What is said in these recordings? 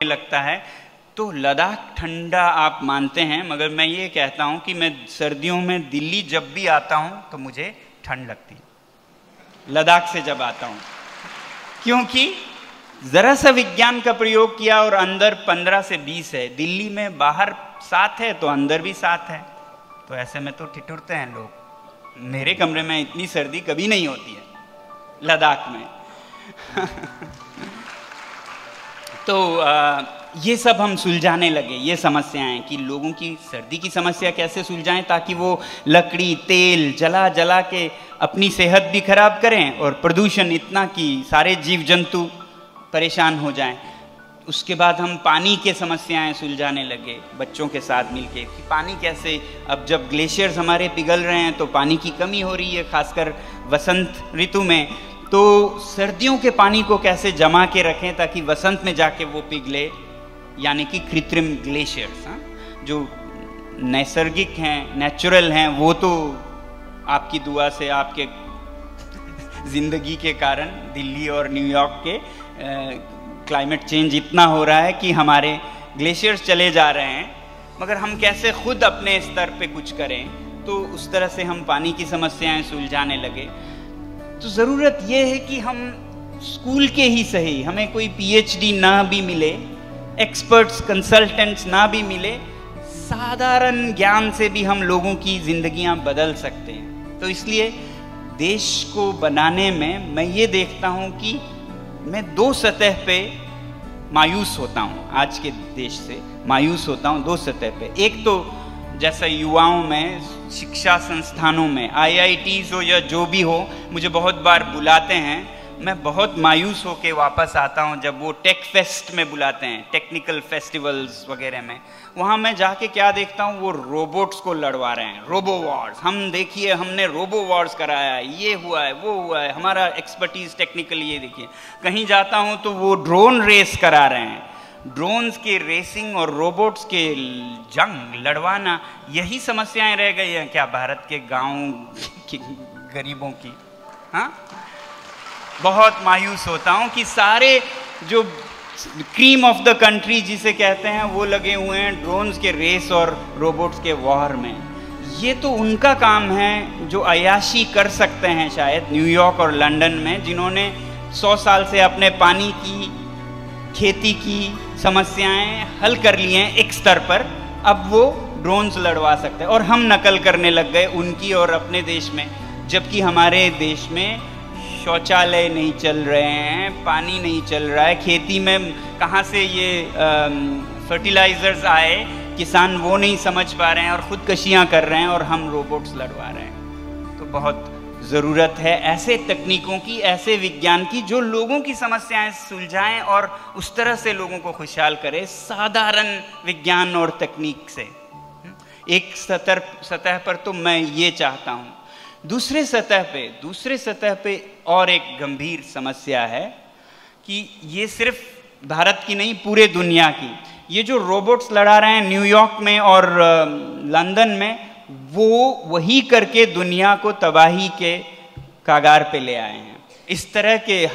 लगता है। तो लद्दाख ठंडा आप मानते हैं, मगर मैं ये कहता हूँ कि मैं सर्दियों में दिल्ली जब भी आता हूँ तो मुझे ठंड लगती है लद्दाख से जब आता हूँ, क्योंकि ज़रा सा विज्ञान का प्रयोग किया और अंदर 15 से 20 है। दिल्ली में बाहर 7 है तो अंदर भी 7 है, तो ऐसे में तो ठिठुरते हैं लोग। मेरे कमरे में इतनी सर्दी कभी नहीं होती है लद्दाख में। तो ये सब हम सुलझाने लगे, ये समस्याएं कि लोगों की सर्दी की समस्या कैसे सुलझाएं ताकि वो लकड़ी तेल जला जला के अपनी सेहत भी खराब करें और प्रदूषण इतना कि सारे जीव जंतु परेशान हो जाएं। उसके बाद हम पानी के समस्याएं सुलझाने लगे बच्चों के साथ मिलके कि पानी कैसे, अब जब ग्लेशियर्स हमारे पिघल रहे हैं तो पानी की कमी हो रही है, खासकर वसंत ऋतु में। तो सर्दियों के पानी को कैसे जमा के रखें ताकि वसंत में जाके वो पिघले, यानी कि कृत्रिम ग्लेशियर्स। जो नैसर्गिक हैं, नेचुरल हैं, वो तो आपकी दुआ से, आपके जिंदगी के कारण दिल्ली और न्यूयॉर्क के क्लाइमेट चेंज इतना हो रहा है कि हमारे ग्लेशियर्स चले जा रहे हैं। मगर हम कैसे खुद अपने स्तर पे कुछ करें, तो उस तरह से हम पानी की समस्याएं सुलझाने लगे। तो ज़रूरत यह है कि हम स्कूल के ही सही, हमें कोई पीएचडी ना भी मिले, एक्सपर्ट्स कंसल्टेंट्स ना भी मिले, साधारण ज्ञान से भी हम लोगों की ज़िंदगियां बदल सकते हैं। तो इसलिए देश को बनाने में मैं ये देखता हूँ कि मैं 2 सतह पे मायूस होता हूँ, आज के देश से मायूस होता हूँ 2 सतह पे। एक तो जैसा युवाओं में, शिक्षा संस्थानों में, IITs हो या जो भी हो, मुझे बहुत बार बुलाते हैं, मैं बहुत मायूस होके वापस आता हूँ जब वो टेक फेस्ट में बुलाते हैं, टेक्निकल फेस्टिवल्स वगैरह में। वहाँ मैं जाके क्या देखता हूँ, वो रोबोट्स को लड़वा रहे हैं, रोबो वॉर्स। हम देखिए, हमने रोबो वॉर्स कराया है, ये हुआ है, वो हुआ है, हमारा एक्सपर्टीज टेक्निकल ये देखिए। कहीं जाता हूँ तो वो ड्रोन रेस करा रहे हैं, ड्रोन्स के रेसिंग और रोबोट्स के जंग लड़वाना। यही समस्याएं रह गई हैं क्या भारत के गाँव के गरीबों की? हाँ, बहुत मायूस होता हूँ कि सारे जो क्रीम ऑफ द कंट्री जिसे कहते हैं वो लगे हुए हैं ड्रोन्स के रेस और रोबोट्स के वॉर में। ये तो उनका काम है जो अय्याशी कर सकते हैं शायद न्यूयॉर्क और लंदन में, जिन्होंने 100 साल से अपने पानी की, खेती की समस्याएं हल कर लिए हैं एक स्तर पर। अब वो ड्रोन्स लड़वा सकते हैं और हम नकल करने लग गए उनकी और अपने देश में, जबकि हमारे देश में शौचालय नहीं चल रहे हैं, पानी नहीं चल रहा है, खेती में कहाँ से ये फर्टिलाइजर्स आए, किसान वो नहीं समझ पा रहे हैं और ख़ुदकशियाँ कर रहे हैं और हम रोबोट्स लड़वा रहे हैं। तो बहुत ज़रूरत है ऐसे तकनीकों की, ऐसे विज्ञान की जो लोगों की समस्याएं सुलझाएं और उस तरह से लोगों को खुशहाल करे, साधारण विज्ञान और तकनीक से। एक सतह पर तो मैं ये चाहता हूँ। दूसरे सतह पे और एक गंभीर समस्या है कि ये सिर्फ भारत की नहीं, पूरे दुनिया की। ये जो रोबोट्स लड़ा रहे हैं न्यूयॉर्क में और लंदन में, वो वही करके दुनिया को तबाही के कागार पे ले आए हैं। इस तरह के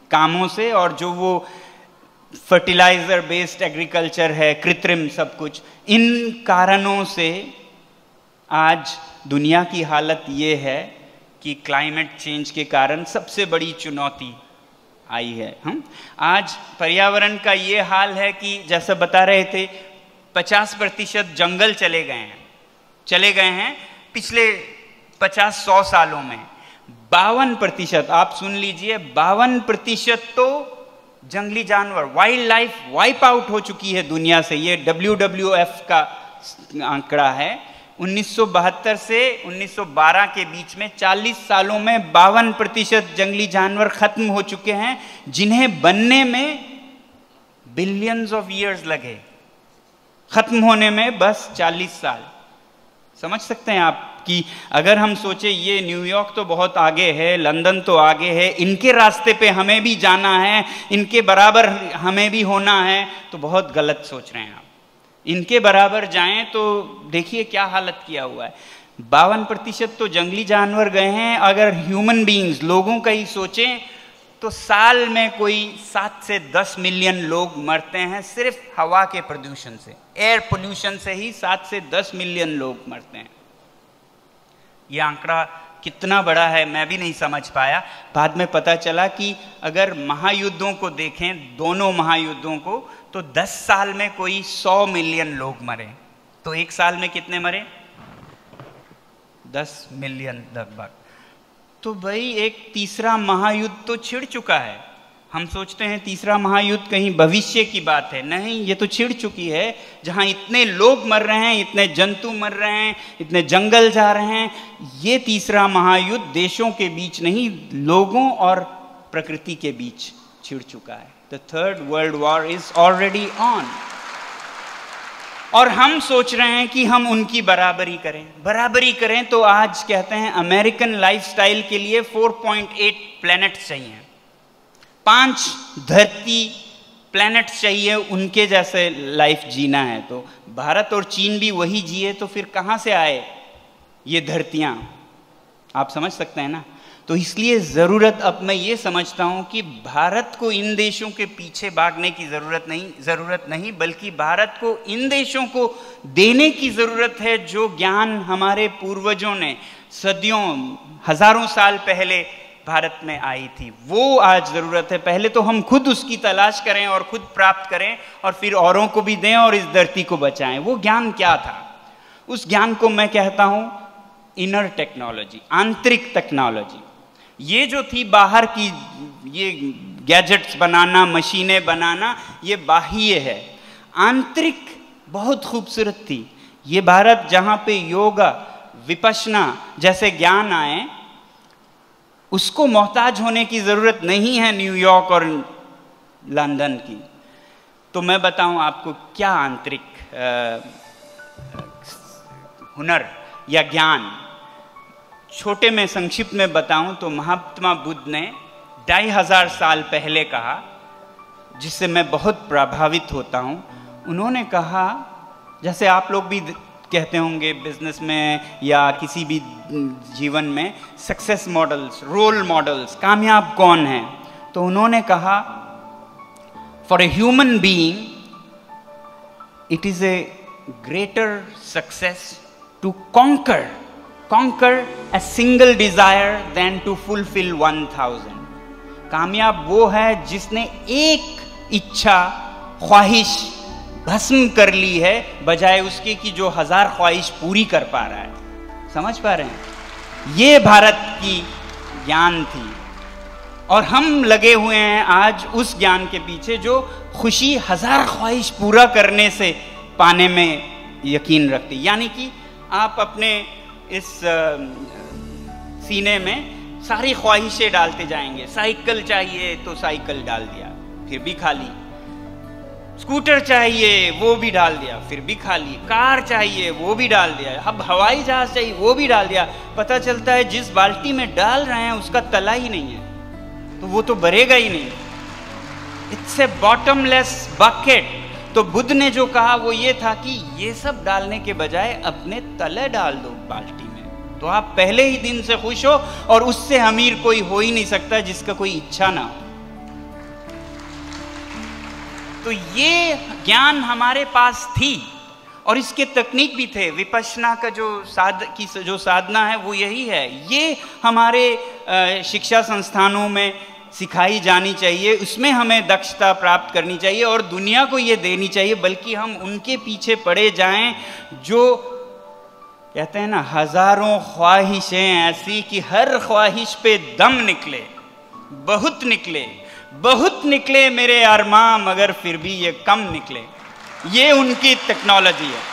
कामों से, और जो वो फर्टिलाइज़र बेस्ड एग्रीकल्चर है, कृत्रिम सब कुछ, इन कारणों से आज दुनिया की हालत ये है कि क्लाइमेट चेंज के कारण सबसे बड़ी चुनौती आई है। हम आज पर्यावरण का ये हाल है कि जैसा बता रहे थे, 50% जंगल चले गए हैं पिछले 50-100 सालों में। 52%, आप सुन लीजिए, 52% तो जंगली जानवर, वाइल्ड लाइफ वाइप आउट हो चुकी है दुनिया से। ये WWF का आंकड़ा है। 1972 से 1912 के बीच में 40 सालों में 52% जंगली जानवर खत्म हो चुके हैं, जिन्हें बनने में बिलियंस ऑफ ईयर्स लगे, खत्म होने में बस 40 साल। समझ सकते हैं आप कि अगर हम सोचे ये न्यूयॉर्क तो बहुत आगे है, लंदन तो आगे है, इनके रास्ते पे हमें भी जाना है, इनके बराबर हमें भी होना है, तो बहुत गलत सोच रहे हैं आप। इनके बराबर जाएं तो देखिए क्या हालत किया हुआ है। 52% तो जंगली जानवर गए हैं। अगर ह्यूमन बीइंग्स, लोगों का ही सोचें तो साल में कोई 7 से 10 मिलियन लोग मरते हैं सिर्फ हवा के प्रदूषण से, एयर पोल्यूशन से ही 7 से 10 मिलियन लोग मरते हैं। यह आंकड़ा कितना बड़ा है मैं भी नहीं समझ पाया। बाद में पता चला कि अगर महायुद्धों को देखें, दोनों महायुद्धों को, तो 10 साल में कोई 100 मिलियन लोग मरे। तो एक साल में कितने मरे? 10 मिलियन लगभग। तो भाई एक तीसरा महायुद्ध तो छिड़ चुका है। हम सोचते हैं तीसरा महायुद्ध कहीं भविष्य की बात है, नहीं, ये तो छिड़ चुकी है। जहां इतने लोग मर रहे हैं, इतने जंतु मर रहे हैं, इतने जंगल जा रहे हैं, ये तीसरा महायुद्ध देशों के बीच नहीं, लोगों और प्रकृति के बीच छिड़ चुका है। The third world war is already on. और हम सोच रहे हैं कि हम उनकी बराबरी करें तो आज कहते हैं अमेरिकन लाइफस्टाइल के लिए 4.8 प्लैनेट्स चाहिए, 5 धरती प्लैनेट्स चाहिए उनके जैसे लाइफ जीना है। तो भारत और चीन भी वही जिए तो फिर कहाँ से आए ये धरतियाँ? आप समझ सकते हैं ना। तो इसलिए ज़रूरत, अब मैं ये समझता हूँ कि भारत को इन देशों के पीछे भागने की ज़रूरत नहीं, बल्कि भारत को इन देशों को देने की ज़रूरत है जो ज्ञान हमारे पूर्वजों ने सदियों, हज़ारों साल पहले भारत में आई थी, वो आज ज़रूरत है। पहले तो हम खुद उसकी तलाश करें और खुद प्राप्त करें और फिर औरों को भी दें और इस धरती को बचाएं। वो ज्ञान क्या था? उस ज्ञान को मैं कहता हूँ इनर टेक्नोलॉजी, आंतरिक टेक्नोलॉजी। ये जो थी बाहर की, ये गैजेट्स बनाना, मशीनें बनाना, ये बाह्य है। आंतरिक बहुत खूबसूरत थी। ये भारत जहाँ पे योगा, विपश्यना जैसे ज्ञान आए, उसको मोहताज होने की ज़रूरत नहीं है न्यूयॉर्क और लंदन की। तो मैं बताऊं आपको क्या आंतरिक हुनर या ज्ञान, छोटे में संक्षिप्त में बताऊं तो महात्मा बुद्ध ने 2500 साल पहले कहा, जिससे मैं बहुत प्रभावित होता हूं। उन्होंने कहा, जैसे आप लोग भी कहते होंगे बिजनेस में या किसी भी जीवन में, सक्सेस मॉडल्स, रोल मॉडल्स, कामयाब कौन है? तो उन्होंने कहा, for a human being it is a greater success to conquer a single desire than to fulfill 1000। कामयाब वो है जिसने एक इच्छा, ख्वाहिश भस्म कर ली है, बजाय उसके कि जो 1000 ख्वाहिश पूरी कर पा रहा है। समझ पा रहे हैं? ये भारत की ज्ञान थी और हम लगे हुए हैं आज उस ज्ञान के पीछे जो खुशी 1000 ख्वाहिश पूरा करने से पाने में यकीन रखती। यानी कि आप अपने इस सीने में सारी ख्वाहिशें डालते जाएंगे। साइकिल चाहिए तो साइकिल डाल दिया, फिर भी खाली। स्कूटर चाहिए, वो भी डाल दिया, फिर भी खाली। कार चाहिए, वो भी डाल दिया। अब हवाई जहाज चाहिए, वो भी डाल दिया। पता चलता है जिस बाल्टी में डाल रहे हैं उसका तला ही नहीं है, तो वो तो भरेगा ही नहीं। It's a bottomless bucket. तो बुद्ध ने जो कहा वो ये था कि ये सब डालने के बजाय अपने तले डाल दो बाल्टी में, तो आप पहले ही दिन से खुश हो। और उससे अमीर कोई हो ही नहीं सकता जिसका कोई इच्छा ना हो। तो ये ज्ञान हमारे पास थी और इसके तकनीक भी थे। विपश्यना का जो साधना है वो यही है। ये हमारे शिक्षा संस्थानों में सिखाई जानी चाहिए, उसमें हमें दक्षता प्राप्त करनी चाहिए और दुनिया को ये देनी चाहिए। बल्कि हम उनके पीछे पड़े जाएं जो कहते हैं ना, हजारों ख्वाहिशें ऐसी कि हर ख्वाहिश पे दम निकले, बहुत निकले मेरे अरमां, मगर फिर भी ये कम निकले। ये उनकी टेक्नोलॉजी है।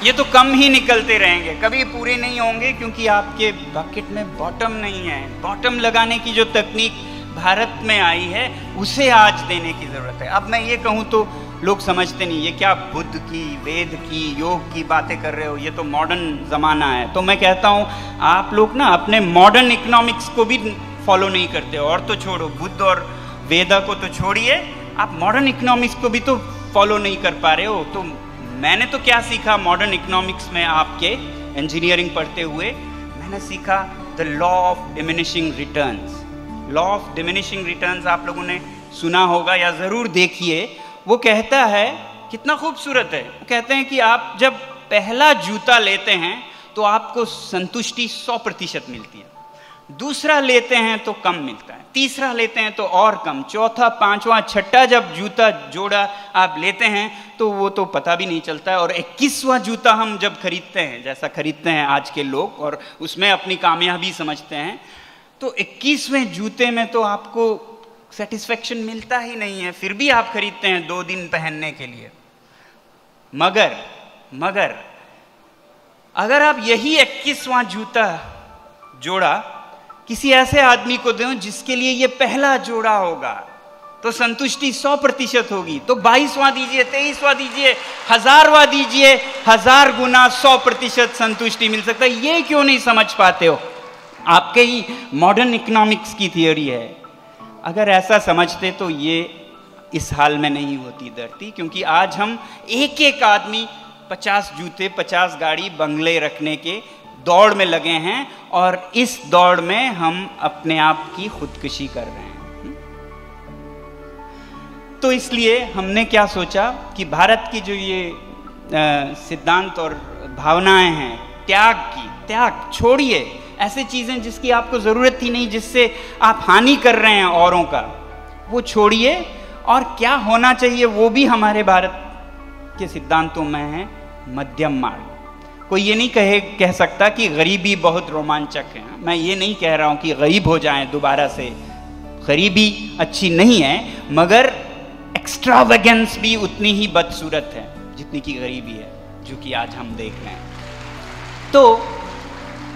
ये तो कम ही निकलते रहेंगे, कभी पूरे नहीं होंगे, क्योंकि आपके बकेट में बॉटम नहीं है। बॉटम लगाने की जो तकनीक भारत में आई है उसे आज देने की जरूरत है। अब मैं ये कहूँ तो लोग समझते नहीं, ये क्या बुद्ध की, वेद की, योग की बातें कर रहे हो, ये तो मॉडर्न ज़माना है। तो मैं कहता हूँ आप लोग ना अपने मॉडर्न इकोनॉमिक्स को भी फॉलो नहीं करते हो। और तो छोड़ो, बुद्ध और वेदा को तो छोड़िए, आप मॉडर्न इकोनॉमिक्स को भी तो फॉलो नहीं कर पा रहे हो। तो मैंने तो क्या सीखा मॉडर्न इकोनॉमिक्स में, आपके इंजीनियरिंग पढ़ते हुए मैंने सीखा the law of diminishing returns. Law of diminishing returns आप लोगों ने सुना होगा या ज़रूर देखिए। वो कहता है, कितना खूबसूरत है, वो कहते हैं कि आप जब पहला जूता लेते हैं तो आपको संतुष्टि 100% मिलती है, दूसरा लेते हैं तो कम मिलता है, तीसरा लेते हैं तो और कम, चौथा, पांचवा, छठा जब जूता जोड़ा आप लेते हैं तो वो तो पता भी नहीं चलता है। और 21वां जूता हम जब खरीदते हैं, जैसा खरीदते हैं आज के लोग, और उसमें अपनी कामयाबी समझते हैं, तो 21वें जूते में तो आपको सेटिस्फेक्शन मिलता ही नहीं है, फिर भी आप खरीदते हैं 2 दिन पहनने के लिए। मगर अगर आप यही 21वां जूता जोड़ा किसी ऐसे आदमी को दें जिसके लिए ये पहला जोड़ा होगा, तो संतुष्टि 100% होगी। तो 22वां दीजिए, 23वां दीजिए, 1000वां दीजिए, 1000 गुना 100% संतुष्टि मिल सकता है। ये क्यों नहीं समझ पाते हो? आपके ही मॉडर्न इकोनॉमिक्स की थियोरी है। अगर ऐसा समझते तो ये इस हाल में नहीं होती धरती, क्योंकि आज हम एक एक आदमी 50 जूते, 50 गाड़ी, बंगले रखने के दौड़ में लगे हैं, और इस दौड़ में हम अपने आप की खुदकुशी कर रहे हैं। तो इसलिए हमने क्या सोचा कि भारत की जो ये सिद्धांत और भावनाएं हैं त्याग छोड़िए, ऐसे चीजें जिसकी आपको जरूरत ही नहीं, जिससे आप हानि कर रहे हैं औरों का, वो छोड़िए। और क्या होना चाहिए वो भी हमारे भारत के सिद्धांतों में है मध्यम मार्ग। कोई ये नहीं कह सकता कि गरीबी बहुत रोमांचक है। मैं ये नहीं कह रहा हूं कि गरीब हो जाएं दोबारा से, गरीबी अच्छी नहीं है, मगर एक्स्ट्रावेगेंस भी उतनी ही बदसूरत है जितनी की गरीबी है, जो कि आज हम देख रहे हैं। तो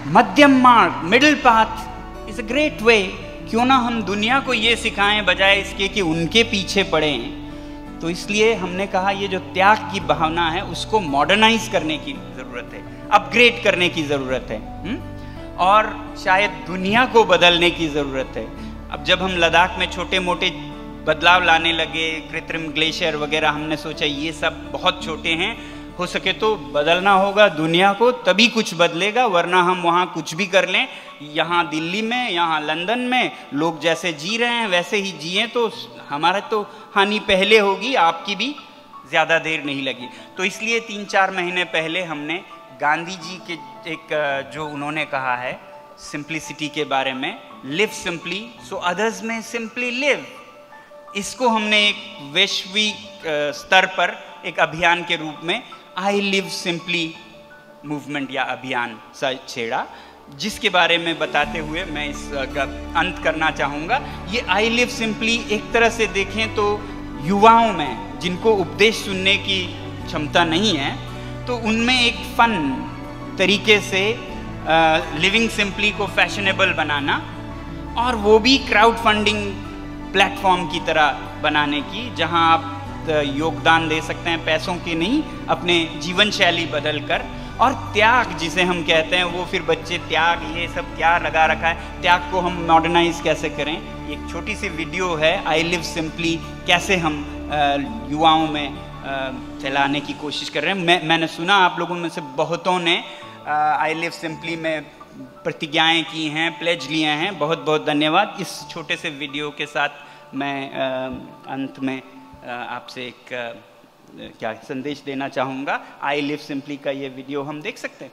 मध्यम मार्ग, middle path is a great way. क्यों ना हम दुनिया को ये सिखाएं बजाय इसके कि उनके पीछे पड़ें। तो इसलिए हमने कहा ये जो त्याग की भावना है उसको मॉडर्नाइज करने की ज़रूरत है, अपग्रेड करने की ज़रूरत है, और शायद दुनिया को बदलने की ज़रूरत है। अब जब हम लद्दाख में छोटे मोटे बदलाव लाने लगे, कृत्रिम ग्लेशियर वगैरह, हमने सोचा ये सब बहुत छोटे हैं, हो सके तो बदलना होगा दुनिया को, तभी कुछ बदलेगा, वरना हम वहाँ कुछ भी कर लें। यहाँ दिल्ली में, यहाँ लंदन में लोग जैसे जी रहे हैं वैसे ही जिए तो हमारा तो हानि पहले होगी, आपकी भी ज़्यादा देर नहीं लगी। तो इसलिए 3-4 महीने पहले हमने गांधी जी के एक जो उन्होंने कहा है सिंप्लिसिटी के बारे में, लिव सिंपली सो अदर्स में सिंपली लिव, इसको हमने एक वैश्विक स्तर पर एक अभियान के रूप में आई लिव सिंपली मूवमेंट या अभियान छेड़ा, जिसके बारे में बताते हुए मैं इसका अंत करना चाहूँगा। ये आई लिव सिंपली एक तरह से देखें तो युवाओं में जिनको उपदेश सुनने की क्षमता नहीं है, तो उनमें एक फन तरीके से लिविंग सिंपली को फैशनेबल बनाना, और वो भी क्राउड फंडिंग प्लेटफॉर्म की तरह बनाने की, जहां आप योगदान दे सकते हैं, पैसों की नहीं, अपने जीवन शैली बदल कर। और त्याग जिसे हम कहते हैं, वो फिर बच्चे त्याग ये सब क्या लगा रखा है, त्याग को हम मॉडर्नाइज कैसे करें। एक छोटी सी वीडियो है आई लिव सिंपली, कैसे हम युवाओं में फैलाने की कोशिश कर रहे हैं। मैंने सुना आप लोगों में से बहुतों ने आई लिव सिंपली में प्रतिज्ञाएं की हैं, प्लेज लिए हैं, बहुत बहुत धन्यवाद। इस छोटे से वीडियो के साथ मैं अंत में आपसे एक क्या संदेश देना चाहूँगा। आई लिव सिंपली का ये वीडियो हम देख सकते हैं।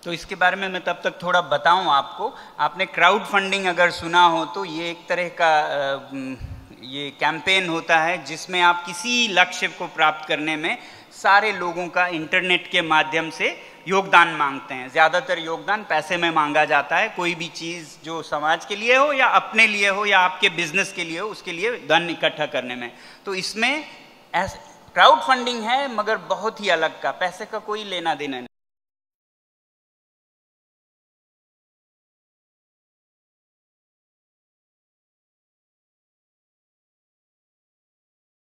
तो इसके बारे में मैं तब तक थोड़ा बताऊं आपको। आपने क्राउड फंडिंग अगर सुना हो तो ये एक तरह का ये कैंपेन होता है जिसमें आप किसी लक्ष्य को प्राप्त करने में सारे लोगों का इंटरनेट के माध्यम से योगदान मांगते हैं। ज़्यादातर योगदान पैसे में मांगा जाता है, कोई भी चीज़ जो समाज के लिए हो या अपने लिए हो या आपके बिजनेस के लिए हो, उसके लिए धन इकट्ठा करने में। तो इसमें क्राउड फंडिंग है मगर बहुत ही अलग का, पैसे का कोई लेना देना